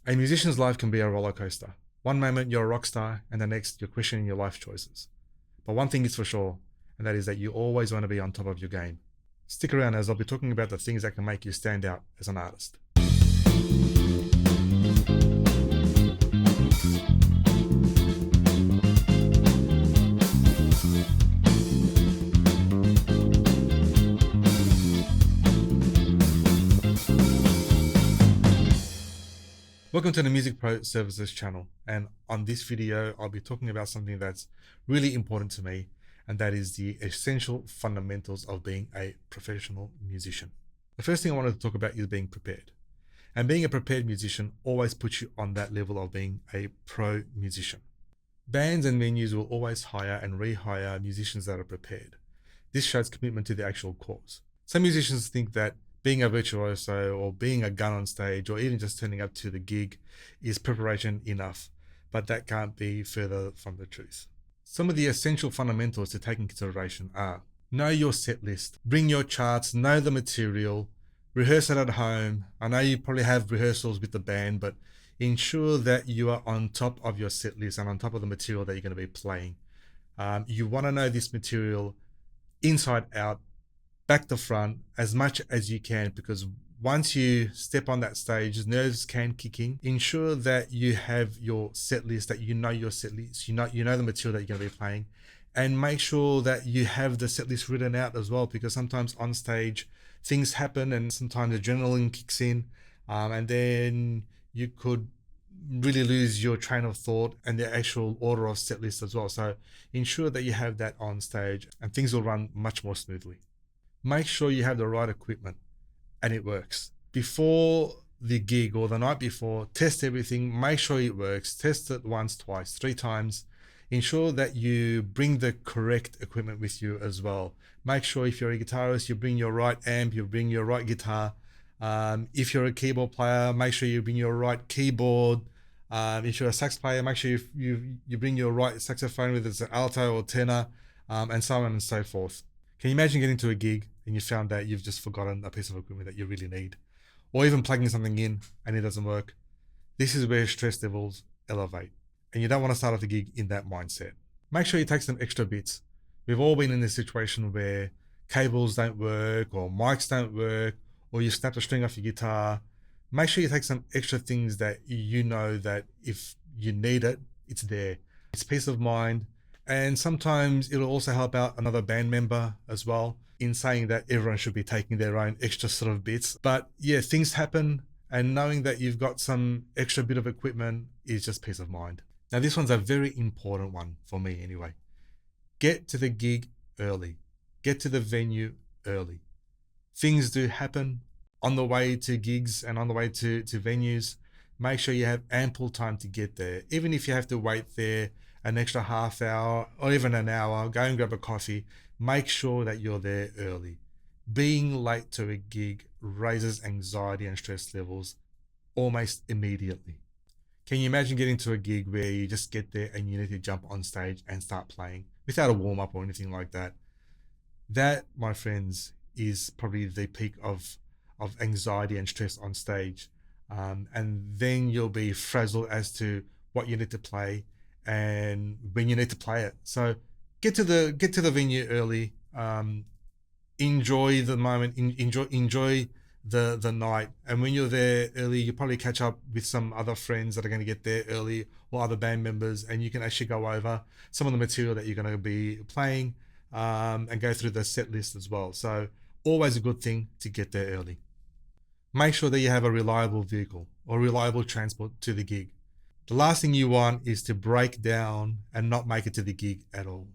A musician's life can be a roller coaster. One moment you're a rock star, and the next you're questioning your life choices. But one thing is for sure, and that is that you always want to be on top of your game. Stick around as I'll be talking about the things that can make you stand out as an artist. Welcome to the Music Pro Services channel, and on this video I'll be talking about something that's really important to me, and that is the essential fundamentals of being a professional musician. The first thing I wanted to talk about is being prepared. And being a prepared musician always puts you on that level of being a pro musician. Bands and venues will always hire and rehire musicians that are prepared. This shows commitment to the actual cause. Some musicians think that being a virtuoso or being a gun on stage or even just turning up to the gig is preparation enough, but that can't be further from the truth. Some of the essential fundamentals to take into consideration are: know your set list, bring your charts, know the material, rehearse it at home. I know you probably have rehearsals with the band, but ensure that you are on top of your set list and on top of the material that you're going to be playing. You want to know this material inside out, back to front, as much as you can, because once you step on that stage, nerves can kick in. Ensure that you have your set list, that you know your set list, you know the material that you're going to be playing, and make sure that you have the set list written out as well, because sometimes on stage things happen and sometimes adrenaline kicks in, and then you could really lose your train of thought and the actual order of set list as well. So ensure that you have that on stage and things will run much more smoothly. Make sure you have the right equipment and it works. Before the gig or the night before, test everything, make sure it works, test it once, twice, 3 times. Ensure that you bring the correct equipment with you as well. Make sure if you're a guitarist, you bring your right amp, you bring your right guitar. If you're a keyboard player, make sure you bring your right keyboard. If you're a sax player, make sure you bring your right saxophone, whether it's an alto or tenor, and so on and so forth. Can you imagine getting to a gig and you found that you've just forgotten a piece of equipment that you really need, or even plugging something in and it doesn't work? This is where stress levels elevate, and you don't want to start off the gig in that mindset. Make sure you take some extra bits. We've all been in this situation where cables don't work or mics don't work, or you snapped a string off your guitar. Make sure you take some extra things that you know that if you need it, it's there. It's peace of mind. And sometimes it'll also help out another band member as well, in saying that everyone should be taking their own extra sort of bits. But yeah, things happen, and knowing that you've got some extra bit of equipment is just peace of mind. Now, this one's a very important one for me anyway. Get to the gig early. Get to the venue early. Things do happen on the way to gigs and on the way to venues. Make sure you have ample time to get there. Even if you have to wait there an extra half hour or even an hour, go and grab a coffee. Make sure that you're there early. Being late to a gig raises anxiety and stress levels almost immediately. Can you imagine getting to a gig where you just get there and you need to jump on stage and start playing without a warm-up or anything like that? That, my friends, is probably the peak of anxiety and stress on stage. And then you'll be frazzled as to what you need to play and when you need to play it. So get to the venue early. Enjoy the moment. Enjoy the night. And when you're there early, you probably catch up with some other friends that are going to get there early, or other band members, and you can actually go over some of the material that you're going to be playing, and go through the set list as well. So always a good thing to get there early. Make sure that you have a reliable vehicle or reliable transport to the gig. The last thing you want is to break down and not make it to the gig at all.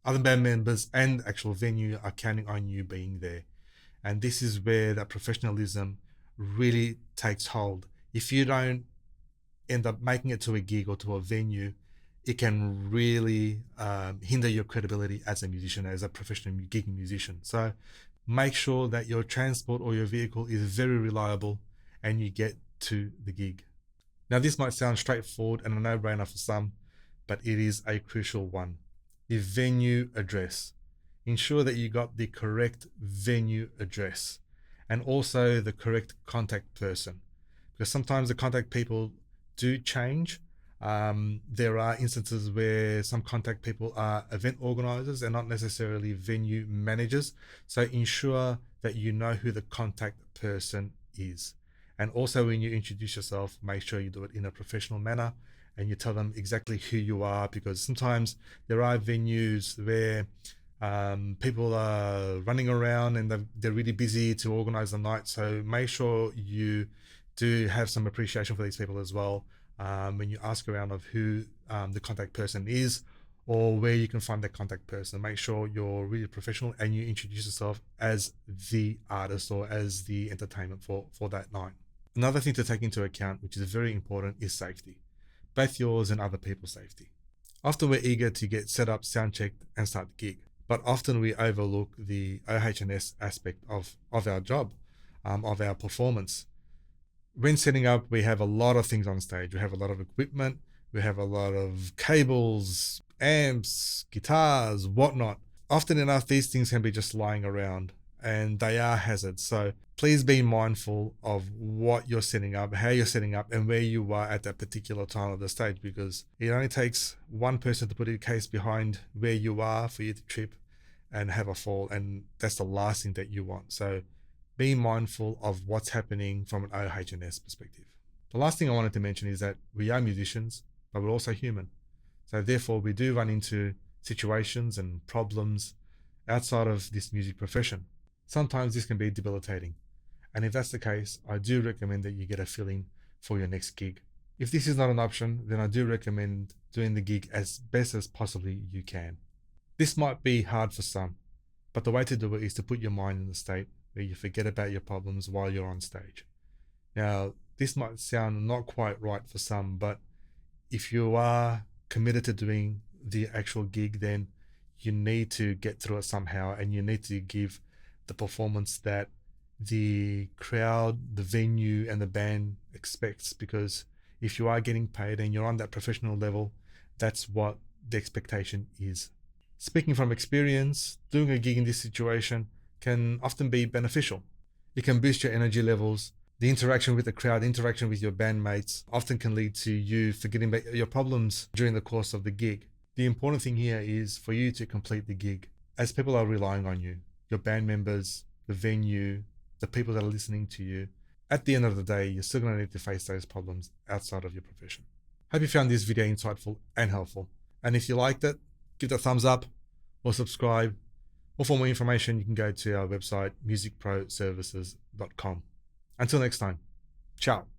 Other band members and actual venue are counting on you being there. And this is where that professionalism really takes hold. If you don't end up making it to a gig or to a venue, it can really hinder your credibility as a musician, as a professional gigging musician. So make sure that your transport or your vehicle is very reliable and you get to the gig. Now, this might sound straightforward and a no-brainer for some, but it is a crucial one. The venue address. Ensure that you got the correct venue address and also the correct contact person, because sometimes the contact people do change. There are instances where some contact people are event organizers and not necessarily venue managers. So ensure that you know who the contact person is. And also when you introduce yourself, make sure you do it in a professional manner and you tell them exactly who you are, because sometimes there are venues where people are running around and they're really busy to organize the night. So make sure you do have some appreciation for these people as well. When you ask around of who the contact person is or where you can find that contact person, make sure you're really professional and you introduce yourself as the artist or as the entertainment for that night. Another thing to take into account, which is very important, is safety, both yours and other people's safety. Often we're eager to get set up, sound checked and start the gig, but often we overlook the OH&S aspect of our job, of our performance. When setting up, we have a lot of things on stage. We have a lot of equipment, we have a lot of cables, amps, guitars, whatnot. Often enough, these things can be just lying around and they are hazards. So please be mindful of what you're setting up, how you're setting up, and where you are at that particular time of the stage, because it only takes one person to put a case behind where you are for you to trip and have a fall, and that's the last thing that you want. So be mindful of what's happening from an OH&S perspective. The last thing I wanted to mention is that we are musicians, but we're also human. So therefore we do run into situations and problems outside of this music profession. Sometimes this can be debilitating. And if that's the case, I do recommend that you get a fill-in for your next gig. If this is not an option, then I do recommend doing the gig as best as possibly you can. This might be hard for some, but the way to do it is to put your mind in the state where you forget about your problems while you're on stage. Now, this might sound not quite right for some, but if you are committed to doing the actual gig, then you need to get through it somehow, and you need to give the performance that the crowd, the venue, and the band expects, because if you are getting paid and you're on that professional level, that's what the expectation is. Speaking from experience, doing a gig in this situation can often be beneficial. It can boost your energy levels. The interaction with the crowd, interaction with your bandmates often can lead to you forgetting about your problems during the course of the gig. The important thing here is for you to complete the gig, as people are relying on you, your band members, the venue, the people that are listening to you. At the end of the day, you're still going to need to face those problems outside of your profession. Hope you found this video insightful and helpful. And if you liked it, give it a thumbs up or subscribe. Or for more information, you can go to our website, musicproservices.com. Until next time, ciao.